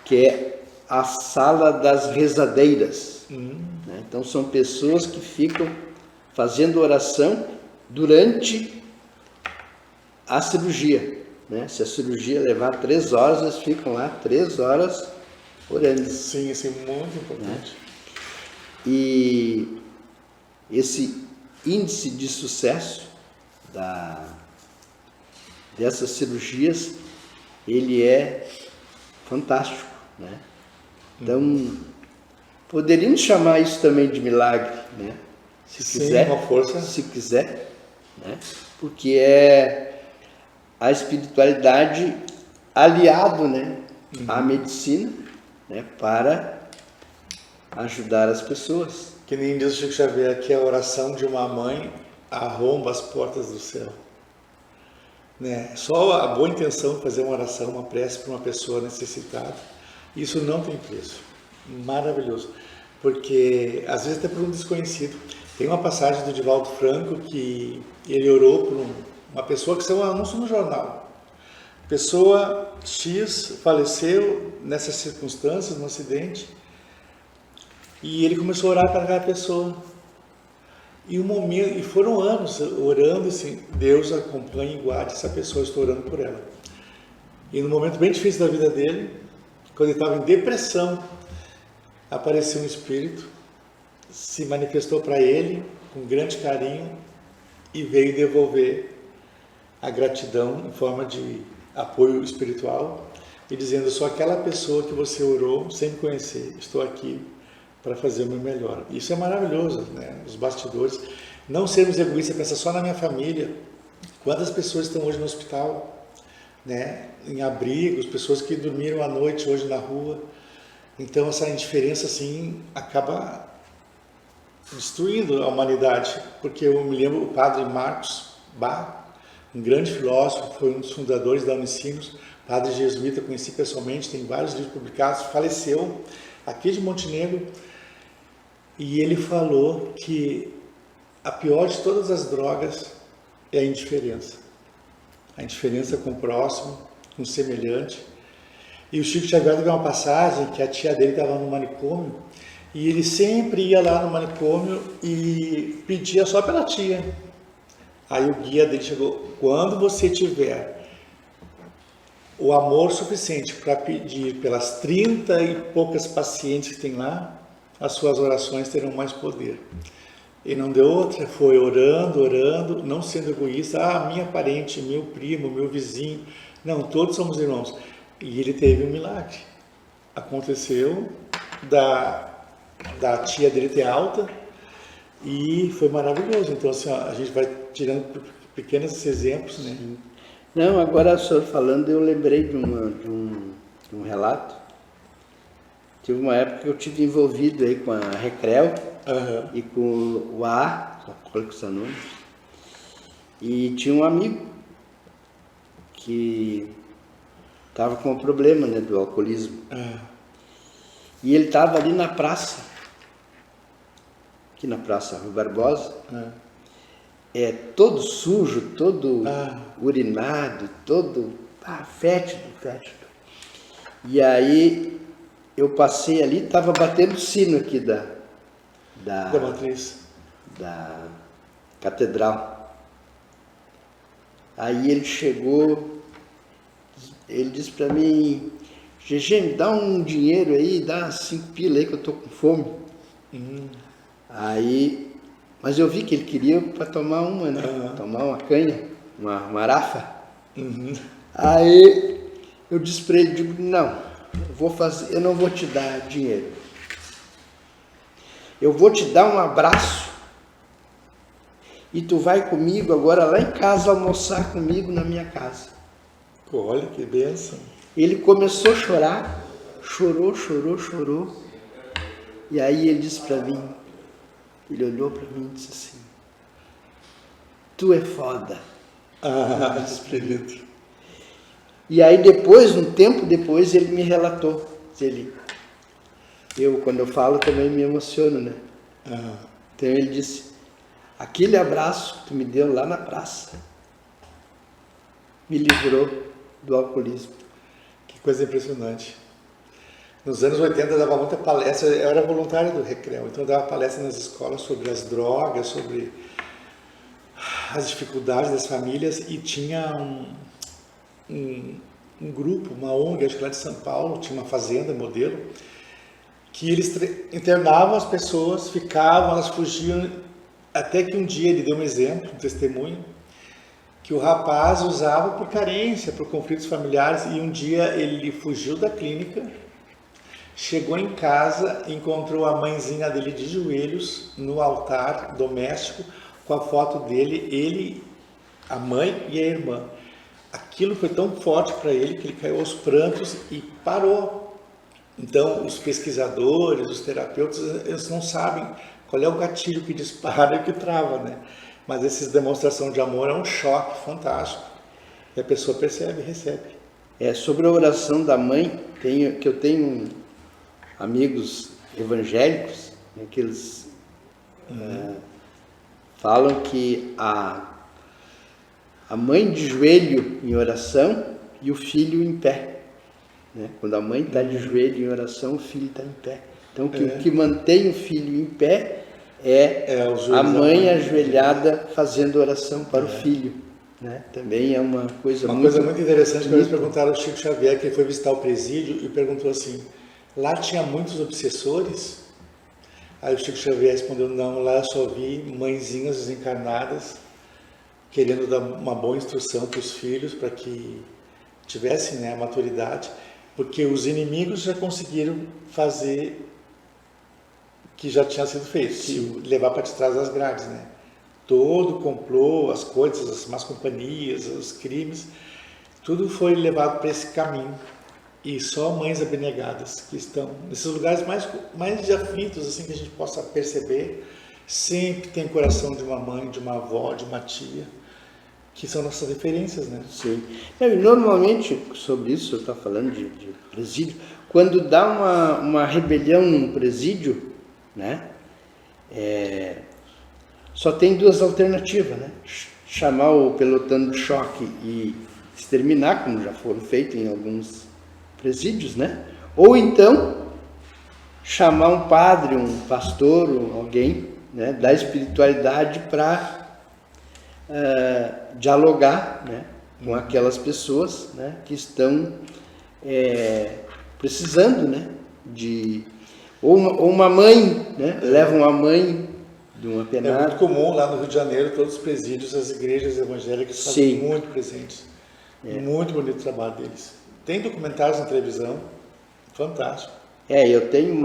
que é a sala das rezadeiras. Né? Então são pessoas que ficam fazendo oração durante a cirurgia. Né? Se a cirurgia levar 3 horas, eles ficam lá 3 horas orando. Sim, isso é muito importante. Né? E esse índice de sucesso dessas cirurgias, ele é fantástico. Né? Então, poderíamos chamar isso também de milagre, né? Se quiser, uma força. Se quiser, né? Porque é a espiritualidade aliado, né, à medicina, né, para ajudar as pessoas. Que nem diz o Chico Xavier, que a oração de uma mãe arromba as portas do céu. Né? Só a boa intenção de fazer uma oração, uma prece para uma pessoa necessitada, isso não tem preço. Maravilhoso. Porque, às vezes, até por um desconhecido. Tem uma passagem do Divaldo Franco que ele orou por uma pessoa que saiu um anúncio no jornal. Pessoa X faleceu nessas circunstâncias, no acidente, e ele começou a orar para aquela pessoa. E foram anos orando assim, Deus acompanhe e guarde essa pessoa, estou orando por ela. E no momento bem difícil da vida dele, quando ele estava em depressão, apareceu um espírito, se manifestou para ele com grande carinho e veio devolver a gratidão em forma de apoio espiritual e dizendo: sou aquela pessoa que você orou sem me conhecer, estou aqui para fazer o meu melhor. Isso é maravilhoso, né? Os bastidores, não sermos egoístas, pensar só na minha família. Quantas pessoas estão hoje no hospital, né? Em abrigos, pessoas que dormiram à noite hoje na rua. Então essa indiferença assim acaba destruindo a humanidade, porque eu me lembro o padre Marcos Bach, um grande filósofo, foi um dos fundadores da Unicinos, padre jesuíta, conheci pessoalmente, tem vários livros publicados, faleceu aqui de Montenegro, e ele falou que a pior de todas as drogas é a indiferença com o próximo, com o semelhante. E o Chico Xavier teve uma passagem que a tia dele estava no manicômio, e ele sempre ia lá no manicômio e pedia só pela tia. Aí o guia dele chegou: quando você tiver o amor suficiente para pedir pelas 30 e poucas pacientes que tem lá, as suas orações terão mais poder. E não deu outra, foi orando, não sendo egoísta. Minha parente, meu primo, meu vizinho, não, todos somos irmãos. E ele teve um milagre. Aconteceu da tia dele ter alta e foi maravilhoso. Então, assim, a gente vai tirando pequenos exemplos, né? Não, agora o senhor falando, eu lembrei de um relato. Tive uma época que eu tive envolvido aí com a Recreo e com o AA, Alcoólicos Anônimos, e tinha um amigo que estava com um problema, né, do alcoolismo. E ele estava ali na praça, aqui na Praça Rui Barbosa, todo sujo, todo urinado, todo fétido. E aí eu passei ali, estava batendo sino aqui da matriz, da catedral. Aí ele chegou, ele disse para mim: GG, me dá um dinheiro aí, dá 5 pila aí que eu tô com fome. Aí, mas eu vi que ele queria para tomar uma, né? Tomar uma canha, uma marafa. Aí eu disse para ele, digo, não, eu não vou te dar dinheiro. Eu vou te dar um abraço e tu vai comigo agora lá em casa almoçar comigo na minha casa. Olha que bênção. Ele começou a chorar, chorou. E aí ele disse para mim, ele olhou para mim e disse assim: tu é foda. Espírito. E aí depois, um tempo depois, ele me relatou. Quando eu falo, também me emociono, né? Então ele disse: aquele abraço que tu me deu lá na praça me livrou do alcoolismo. Que coisa impressionante. Nos anos 80 eu dava muita palestra, eu era voluntário do Recreo, então eu dava palestra nas escolas sobre as drogas, sobre as dificuldades das famílias, e tinha um grupo, uma ONG, acho que lá de São Paulo, tinha uma fazenda modelo, que eles internavam as pessoas, ficavam, elas fugiam, até que um dia ele deu um exemplo, um testemunho, que o rapaz usava por carência, por conflitos familiares, e um dia ele fugiu da clínica, chegou em casa, encontrou a mãezinha dele de joelhos no altar doméstico, com a foto dele, ele, a mãe e a irmã. Aquilo foi tão forte para ele que ele caiu aos prantos e parou. Então, os pesquisadores, os terapeutas, eles não sabem qual é o gatilho que dispara e que trava, né? Mas essa demonstração de amor é um choque fantástico. E a pessoa percebe, recebe. Sobre a oração da mãe, que eu tenho amigos evangélicos, né, que eles falam que a mãe de joelho em oração e o filho em pé. Né? Quando a mãe está de joelho em oração, o filho está em pé. Então, o que mantém o filho em pé é a mãe ajoelhada fazendo oração para o filho. Né? Também é uma coisa coisa muito interessante, que eles perguntaram ao Chico Xavier, que ele foi visitar o presídio, e perguntou assim: lá tinha muitos obsessores? Aí o Chico Xavier respondeu: não, lá eu só vi mãezinhas desencarnadas querendo dar uma boa instrução para os filhos, para que tivessem, né, a maturidade, porque os inimigos já conseguiram fazer o que já tinha sido feito, levar para trás das grades, né? Todo o complô, as coisas, as más companhias, os crimes, tudo foi levado para esse caminho. E só mães abnegadas que estão nesses lugares mais aflitos, assim, que a gente possa perceber, sempre tem coração de uma mãe, de uma avó, de uma tia, que são nossas referências, né? Sim. E normalmente, sobre isso, eu estava falando de presídio, quando dá uma rebelião num presídio, né? Só tem duas alternativas, né? Chamar o pelotão de choque e exterminar, como já foram feitos em alguns presídios, né? Ou então chamar um padre, um pastor, alguém, né, da espiritualidade para dialogar, né, com aquelas pessoas, né, que estão precisando, né, ou uma mãe, né, leva uma mãe de uma penada. É muito comum lá no Rio de Janeiro, todos os presídios, as igrejas evangélicas fazem muito presentes. Muito bonito o trabalho deles. Tem documentários na televisão, fantástico. Eu tenho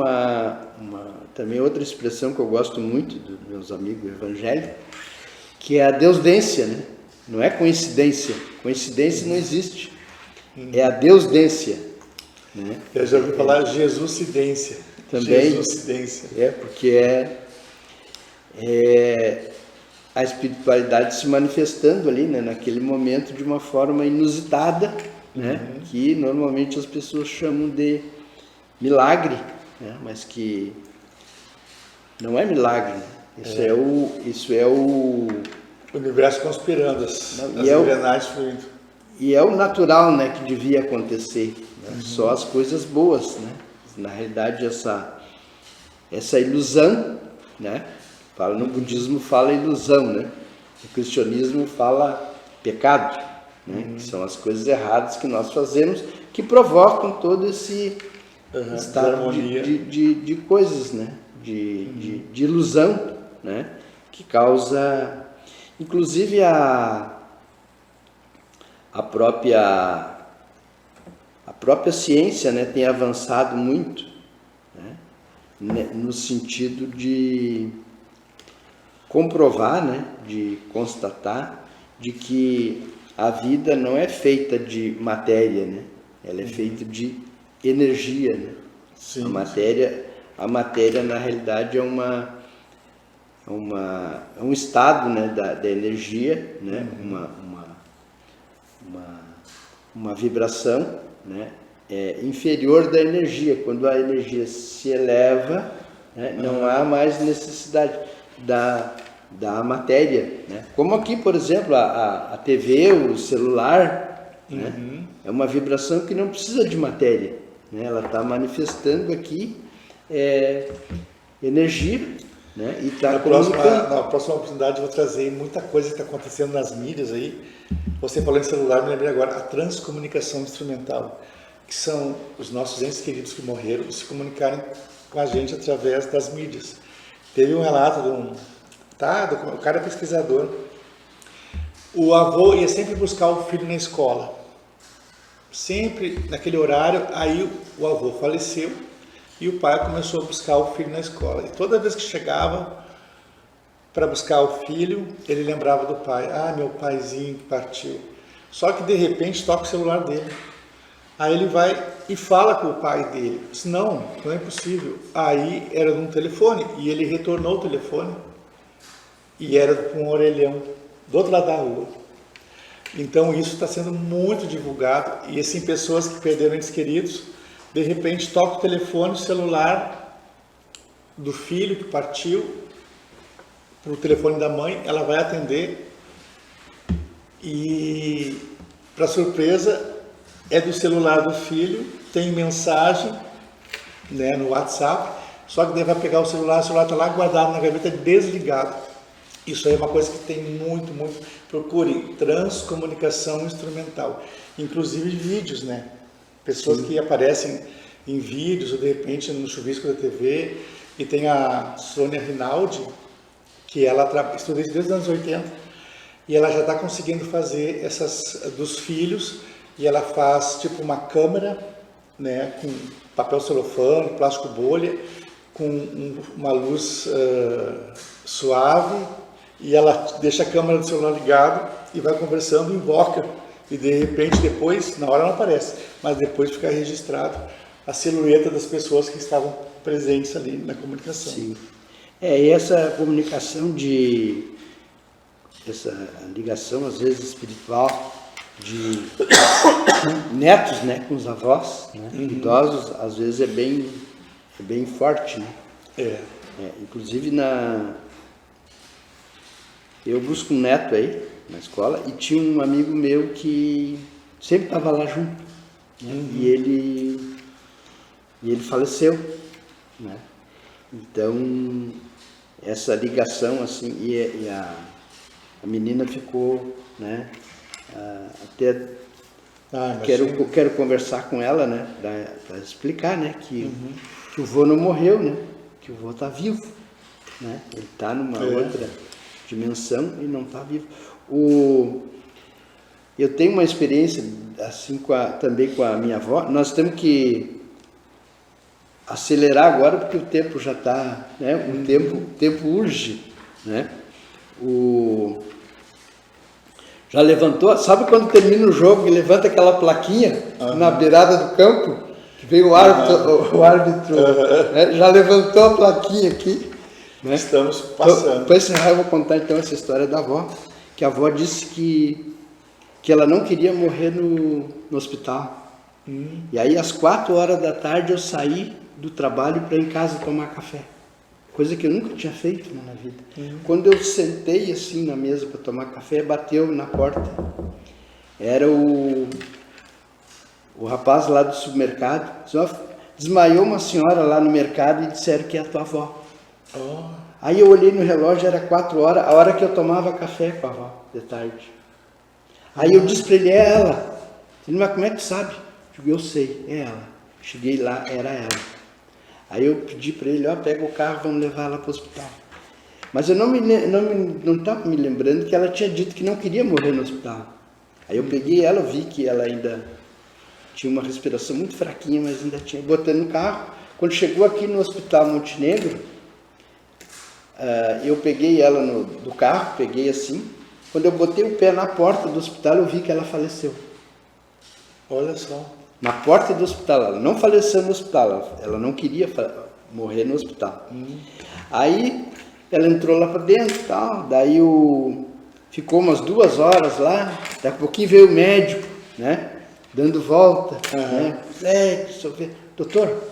também outra expressão que eu gosto muito dos meus amigos evangélicos, que é a deusdência, né? Não é coincidência. Coincidência não existe. É a deusdência. Né? Eu já ouvi falar Jesuscidência. Também. Jesuscidência. Porque a espiritualidade se manifestando ali, né, naquele momento de uma forma inusitada, né, que normalmente as pessoas chamam de milagre, né, mas que não é milagre, né? Isso é o universo conspirando, as e engrenagens fluindo. E é o natural, né, que devia acontecer, né? Só as coisas boas, né? Na realidade, essa ilusão, né? No budismo fala ilusão, né? O cristianismo fala pecado, né? Que são as coisas erradas que nós fazemos, que provocam todo esse estado de coisas, né? De ilusão, né? Que causa, inclusive a própria ciência, né, tem avançado muito, né, no sentido de comprovar, né, de constatar de que a vida não é feita de matéria, né, ela é feita de energia, né? Sim, a matéria na realidade é um estado, né, da energia, né, uma vibração, né, inferior da energia. Quando a energia se eleva, né, não há mais necessidade da matéria, né? Como aqui, por exemplo, a TV, o celular, né, é uma vibração que não precisa de matéria, né? Ela está manifestando aqui energia, né, e está na próxima oportunidade eu vou trazer muita coisa que está acontecendo nas mídias aí. Você falou em celular, me lembrei agora, a transcomunicação instrumental, que são os nossos entes queridos que morreram se comunicarem com a gente através das mídias. Teve um relato o cara é pesquisador. O avô ia sempre buscar o filho na escola, sempre naquele horário. Aí o avô faleceu e o pai começou a buscar o filho na escola. E toda vez que chegava para buscar o filho, ele lembrava do pai. Ah, meu paizinho que partiu. Só que de repente toca o celular dele. Aí ele vai e fala com o pai dele. Diz, não é possível. Aí era num telefone e ele retornou o telefone e era com um orelhão do outro lado da rua. Então isso está sendo muito divulgado e assim pessoas que perderam entes queridos, de repente toca o telefone, o celular do filho que partiu para o telefone da mãe, ela vai atender e, para surpresa, é do celular do filho, tem mensagem, né, no WhatsApp, só que daí vai pegar o celular está lá guardado na gaveta, desligado. Isso aí é uma coisa que tem muito. Procure transcomunicação instrumental, inclusive vídeos, né? Pessoas que aparecem em vídeos ou de repente no chuvisco da TV. E tem a Sônia Rinaldi, que ela estuda desde os anos 80 e ela já está conseguindo fazer essas dos filhos, e ela faz tipo uma câmera, né, com papel celofane, plástico bolha, com uma luz suave, e ela deixa a câmera do celular ligado e vai conversando, invoca, e de repente depois, na hora não aparece, mas depois fica registrado a silhueta das pessoas que estavam presentes ali na comunicação. Sim. E essa comunicação essa ligação às vezes espiritual de netos, né, com os avós, né, idosos, às vezes é bem forte, né? Inclusive eu busco um neto aí na escola e tinha um amigo meu que sempre estava lá junto, né? E ele faleceu, né? Então essa ligação assim, e a menina ficou, né, até quero conversar com ela, né, para explicar, né, que o vô não morreu, né, que o vô está vivo, né, ele está numa outra dimensão e não está vivo. Eu tenho uma experiência assim também com a minha avó. Nós temos que acelerar agora porque o tempo já está, né, o tempo urge, né. Já levantou, sabe quando termina o jogo e levanta aquela plaquinha na beirada do campo, que veio o árbitro, né, já levantou a plaquinha aqui, Né? Estamos passando. Para encerrar, eu vou contar então essa história da avó, que a avó disse que ela não queria morrer no hospital. E aí às 4 horas da tarde eu saí do trabalho para ir em casa tomar café. Coisa que eu nunca tinha feito na vida. Quando eu sentei assim na mesa para tomar café, bateu na porta. Era o rapaz lá do supermercado. Desmaiou uma senhora lá no mercado e disseram que é a tua avó. Aí eu olhei no relógio, era 4 horas, a hora que eu tomava café com a avó, de tarde. Aí eu disse para ele, é ela. Ele, mas como é que tu sabe? Eu digo, eu sei, é ela. Cheguei lá, era ela. Aí eu pedi para ele, pega o carro, vamos levar ela para o hospital. Mas eu não estava me lembrando que ela tinha dito que não queria morrer no hospital. Aí eu peguei ela, vi que ela ainda tinha uma respiração muito fraquinha, mas ainda tinha. Botando no carro. Quando chegou aqui no Hospital Montenegro, eu peguei ela do carro, peguei assim. Quando eu botei o pé na porta do hospital, eu vi que ela faleceu. Olha só. Na porta do hospital, ela não faleceu no hospital, ela não queria morrer no hospital. Aí ela entrou lá para dentro e tal, daí ficou umas 2 horas lá, daqui a pouquinho veio o médico, né, dando volta, né, doutor,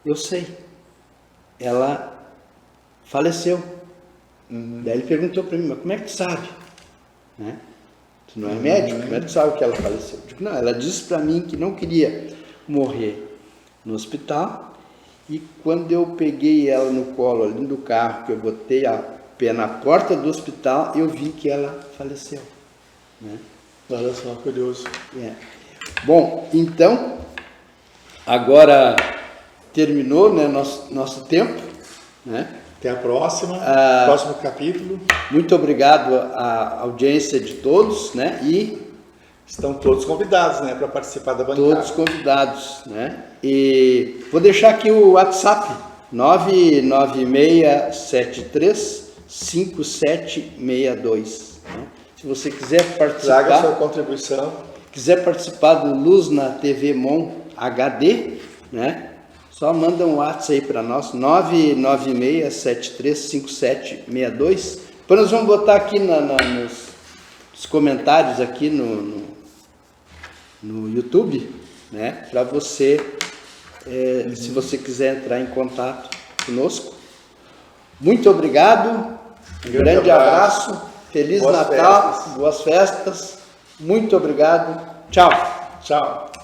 eu sei, ela faleceu. Daí ele perguntou para mim, mas como é que tu sabe? Né? Tu não é médico, como é que tu sabe que ela faleceu? Eu digo, não, ela disse para mim que não queria morrer no hospital, e quando eu peguei ela no colo ali do carro, que eu botei a pé na porta do hospital, eu vi que ela faleceu. Né? Olha só, curioso. Bom, então, agora terminou, né, nosso tempo, né? Até a próxima, próximo capítulo. Muito obrigado à audiência de todos, né? E estão todos convidados, né, para participar da bancada. Todos convidados, né? E vou deixar aqui o WhatsApp, 996735762. Né? Se você quiser participar, traga a sua contribuição. Quiser participar do Luz na TV Mon HD, né? Só manda um WhatsApp aí para nós, 996735762. Depois nós vamos botar aqui nos comentários aqui no YouTube, né? Para você, se você quiser entrar em contato conosco. Muito obrigado, um grande abraço, Feliz Natal, boas festas, muito obrigado, tchau. Tchau.